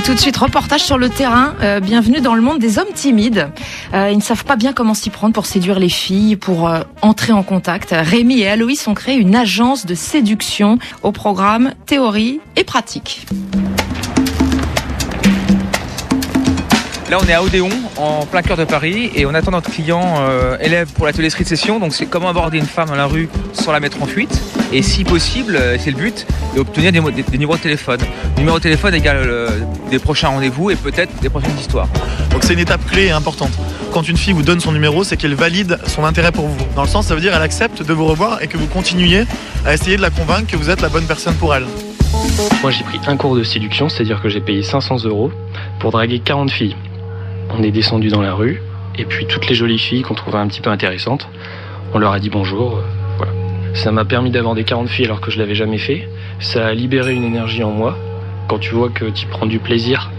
Tout de suite, reportage sur le terrain. Bienvenue dans le monde des hommes timides. Ils ne savent pas bien comment s'y prendre pour séduire les filles, pour entrer en contact. Rémi et Aloïs ont créé une agence de séduction au programme théorie et pratique. Là, on est à Odéon, en plein cœur de Paris, et on attend notre client élève pour l'atelier Street Session. Donc, c'est comment aborder une femme dans la rue sans la mettre en fuite. Et si possible, c'est le but, d'obtenir des numéros de téléphone. Numéro de téléphone égale des prochains rendez-vous et peut-être des prochaines histoires. Donc, c'est une étape clé et importante. Quand une fille vous donne son numéro, c'est qu'elle valide son intérêt pour vous. Dans le sens, ça veut dire qu'elle accepte de vous revoir et que vous continuez à essayer de la convaincre que vous êtes la bonne personne pour elle. Moi, j'ai pris un cours de séduction, c'est-à-dire que j'ai payé 500 € pour draguer 40 filles. On est descendu dans la rue, et puis toutes les jolies filles qu'on trouvait un petit peu intéressantes, on leur a dit bonjour, voilà. Ça m'a permis d'aborder 40 filles alors que je l'avais jamais fait. Ça a libéré une énergie en moi. Quand tu vois que tu prends du plaisir,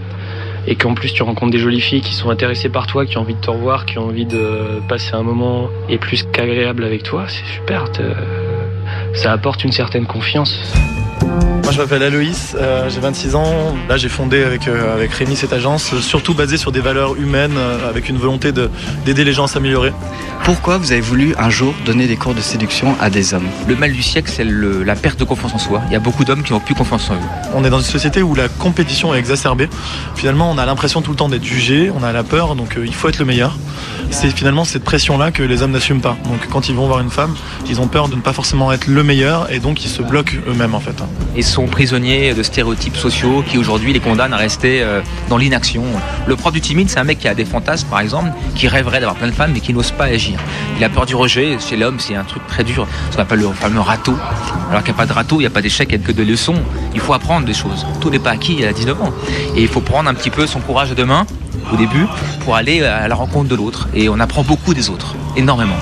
et qu'en plus tu rencontres des jolies filles qui sont intéressées par toi, qui ont envie de te revoir, qui ont envie de passer un moment et plus qu'agréable avec toi, c'est super. Ça apporte une certaine confiance. Moi je m'appelle Aloïs, j'ai 26 ans. Là j'ai fondé avec Rémi cette agence, surtout basée sur des valeurs humaines, avec une volonté d'aider les gens à s'améliorer. Pourquoi vous avez voulu un jour donner des cours de séduction à des hommes ? Le mal du siècle, c'est la perte de confiance en soi. Il y a beaucoup d'hommes qui n'ont plus confiance en eux. On est dans une société où la compétition est exacerbée. Finalement on a l'impression tout le temps d'être jugé, on a la peur, donc il faut être le meilleur. C'est finalement cette pression-là que les hommes n'assument pas. Donc quand ils vont voir une femme, ils ont peur de ne pas forcément être le meilleur et donc ils se bloquent eux-mêmes en fait. Ils sont prisonniers de stéréotypes sociaux qui aujourd'hui les condamnent à rester dans l'inaction. Le prof du timide, c'est un mec qui a des fantasmes par exemple, qui rêverait d'avoir plein de femmes mais qui n'ose pas agir. Il a peur du rejet. Chez l'homme, c'est un truc très dur, ce qu'on appelle le fameux râteau. Alors qu'il n'y a pas de râteau, il n'y a pas d'échec, il n'y a que des leçons. Il faut apprendre des choses. Tout n'est pas acquis à 19 ans. Et il faut prendre un petit peu son courage de main au début pour aller à la rencontre de l'autre. Et on apprend beaucoup des autres, énormément.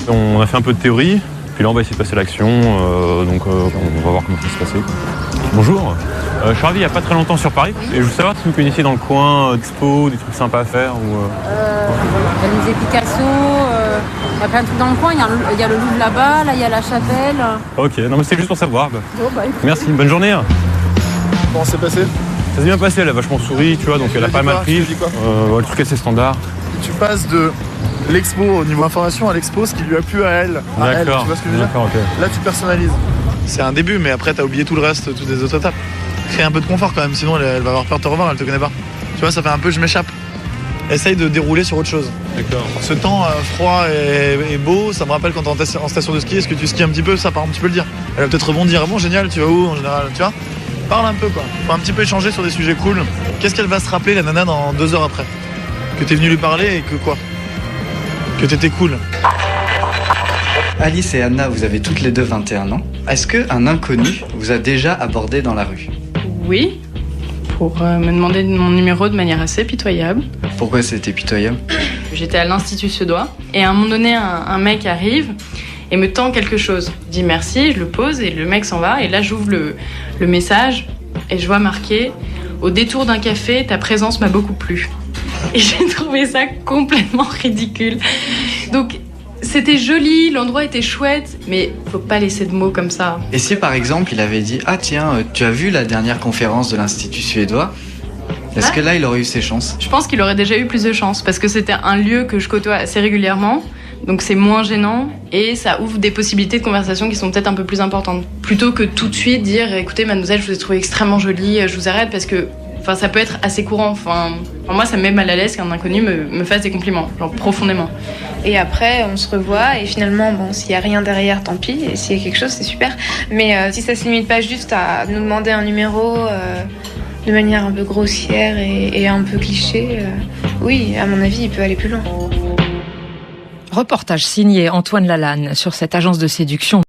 On a fait un peu de théorie, puis là on va essayer de passer à l'action, donc on va voir comment ça va se passer. Bonjour, je suis arrivé il n'y a pas très longtemps sur Paris, et je veux savoir si vous connaissez dans le coin d'expo, des trucs sympas à faire ou... Il y a des Picasso, il y a plein de trucs dans le coin, il y a le Louvre là-bas, là il y a la chapelle. Ok, non mais c'est juste pour savoir. Écoute. Merci, bonne journée. Comment c'est passé ? Ça s'est bien passé, elle a vachement souri, tu vois, donc elle a pas mal pris. Le truc assez standard. Tu passes de l'expo au niveau information à l'expo, ce qui lui a plu à elle. D'accord, tu vois ce que je veux dire ? d'accord, ok. Là tu personnalises. C'est un début, mais après t'as oublié tout le reste, toutes les autres étapes. Crée un peu de confort quand même, sinon elle va avoir peur de te revoir, elle te connaît pas. Tu vois, ça fait un peu je m'échappe. Essaye de dérouler sur autre chose. D'accord. Ce temps froid et beau, ça me rappelle quand t'es en station de ski, est-ce que tu skis un petit peu ? Ça par exemple tu peux le dire. Elle va peut-être rebondir, ah bon génial, tu vas où en général, tu vois ? Parle un peu quoi. Faut un petit peu échanger sur des sujets cool. Qu'est-ce qu'elle va se rappeler la nana dans 2 heures après ? Que t'es venu lui parler et que quoi ? Que t'étais cool. Alice et Anna, vous avez toutes les deux 21 ans. Est-ce qu'un inconnu vous a déjà abordé dans la rue ? Oui, pour me demander mon numéro de manière assez pitoyable. Pourquoi c'était pitoyable ? J'étais à l'Institut suédois et à un moment donné, un mec arrive et me tend quelque chose. Je dis merci, je le pose et le mec s'en va. Et là, j'ouvre le message et je vois marqué « Au détour d'un café, ta présence m'a beaucoup plu ». Et j'ai trouvé ça complètement ridicule. Donc, c'était joli, l'endroit était chouette, mais faut pas laisser de mots comme ça. Et si par exemple il avait dit « Ah tiens, tu as vu la dernière conférence de l'Institut suédois ?» Est-ce que là il aurait eu ses chances ? Je pense qu'il aurait déjà eu plus de chances, parce que c'était un lieu que je côtoie assez régulièrement, donc c'est moins gênant, et ça ouvre des possibilités de conversation qui sont peut-être un peu plus importantes. Plutôt que tout de suite dire « Écoutez mademoiselle, je vous ai trouvé extrêmement jolie, je vous arrête », parce que ça peut être assez courant. Moi, ça me met mal à l'aise qu'un inconnu me fasse des compliments, genre profondément. Et après, on se revoit et finalement, s'il n'y a rien derrière, tant pis. Et s'il y a quelque chose, c'est super. Mais si ça se limite pas juste à nous demander un numéro de manière un peu grossière et un peu cliché, oui, à mon avis, il peut aller plus loin. Reportage signé Antoine Lalanne sur cette agence de séduction.